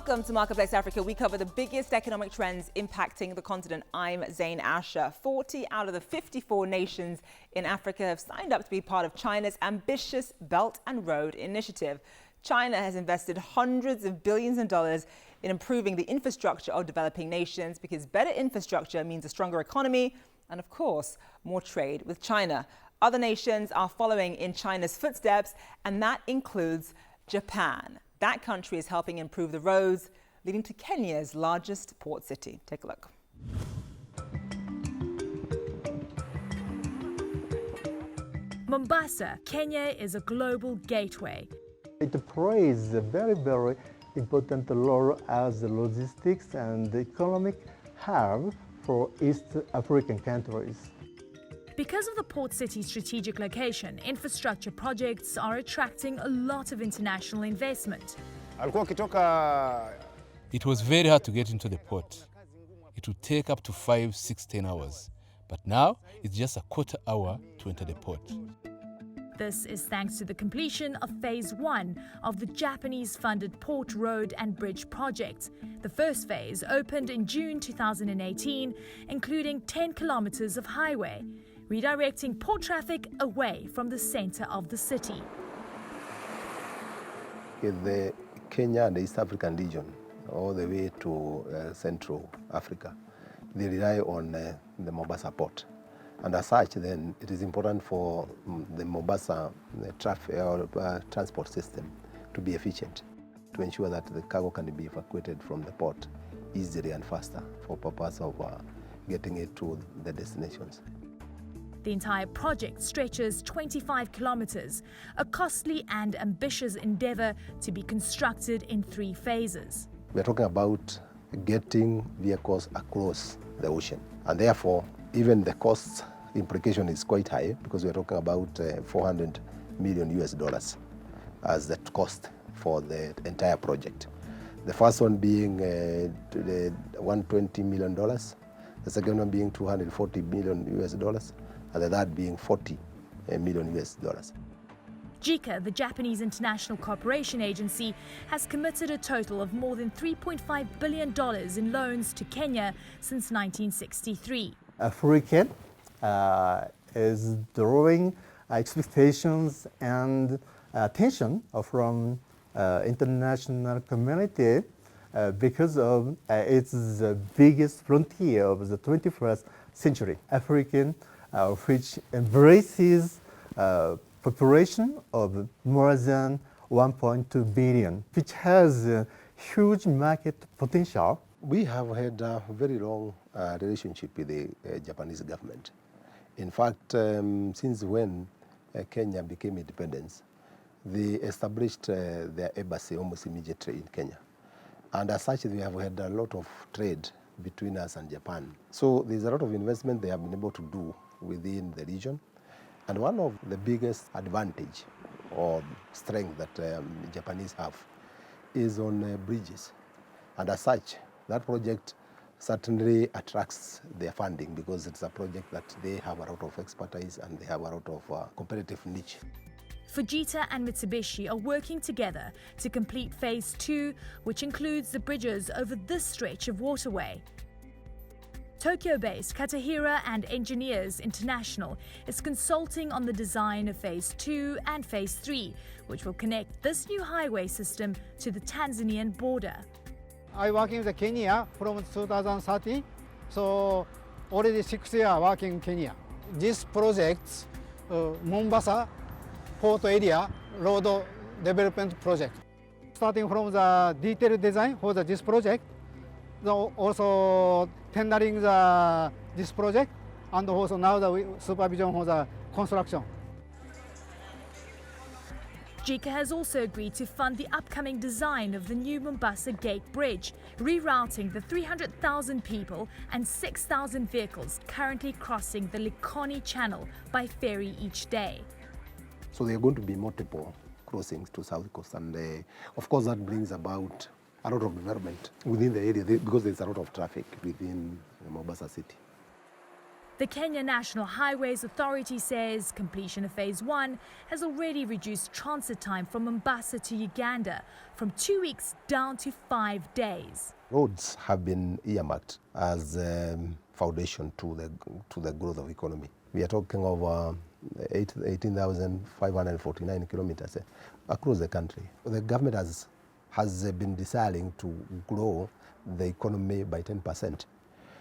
Welcome to Marketplace Africa. We cover the biggest economic trends impacting the continent. I'm Zain Asher. 40 out of the 54 nations in Africa have signed up to be part of China's ambitious Belt and Road Initiative. China has invested hundreds of billions of dollars in improving the infrastructure of developing nations because better infrastructure means a stronger economy and, of course, more trade with China. Other nations are following in China's footsteps, and that includes Japan. That country is helping improve the roads, leading to Kenya's largest port city. Take a look. Mombasa, Kenya is a global gateway. It plays a very, very important role as a logistics and economic hub for East African countries. Because of the port city's strategic location, infrastructure projects are attracting a lot of international investment. It was very hard to get into the port. It would take up to 5, 6, 10 hours. But now it's just a quarter hour to enter the port. This is thanks to the completion of Phase 1 of the Japanese-funded Port Road and Bridge project. The first phase opened in June 2018, including 10 kilometers of highway, redirecting port traffic away from the center of the city. The Kenya and the East African region, all the way to Central Africa, they rely on the Mombasa port. And as such, then, it is important for the Mombasa transport system to be efficient, to ensure that the cargo can be evacuated from the port easily and faster for purpose of getting it to the destinations. The entire project stretches 25 kilometers, a costly and ambitious endeavor to be constructed in 3 phases. We're talking about getting vehicles across the ocean, and therefore even the cost implication is quite high because we're talking about 400 million US dollars as the cost for the entire project. The first one being $120 million, the second one being 240 million US dollars, and the third being 40 million US dollars. JICA, the Japanese International Cooperation Agency, has committed a total of more than $3.5 billion in loans to Kenya since 1963. Africa is drawing expectations and attention from international community because of it's the biggest frontier of the 21st century. African, which embraces population of more than 1.2 billion, which has a huge market potential. We have had a very long relationship with the Japanese government. In fact, since when Kenya became independent, they established their embassy almost immediately in Kenya. And as such, we have had a lot of trade between us and Japan. So there's a lot of investment they have been able to do within the region. And one of the biggest advantage or strength that Japanese have is on bridges. And as such, that project certainly attracts their funding because it's a project that they have a lot of expertise and they have a lot of competitive niche. Fujita and Mitsubishi are working together to complete Phase 2, which includes the bridges over this stretch of waterway. Tokyo-based Katahira and Engineers International is consulting on the design of Phase 2 and Phase 3, which will connect this new highway system to the Tanzanian border. I working in Kenya from 2013, so already 6 years working in Kenya. This project, Mombasa Port Area Road Development Project. Starting from the detailed design for this project, also tendering this project, and also now the supervision for the construction. JICA has also agreed to fund the upcoming design of the new Mombasa Gate Bridge, rerouting the 300,000 people and 6,000 vehicles currently crossing the Likoni Channel by ferry each day. So there are going to be multiple crossings to South Coast, and of course that brings about a lot of development within the area because there's a lot of traffic within Mombasa city. The Kenya National Highways Authority says completion of Phase 1 has already reduced transit time from Mombasa to Uganda from 2 weeks down to 5 days. Roads have been earmarked as foundation to the growth of economy. We are talking of 18,549 kilometers across the country. The government has been deciding to grow the economy by 10%.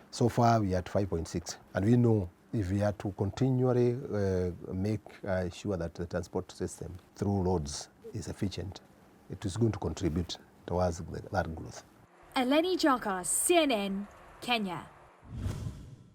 So far we are at 5.6, and we know if we are to continually make sure that the transport system through roads is efficient, it is going to contribute towards that growth. Eleni Jaka, CNN, Kenya.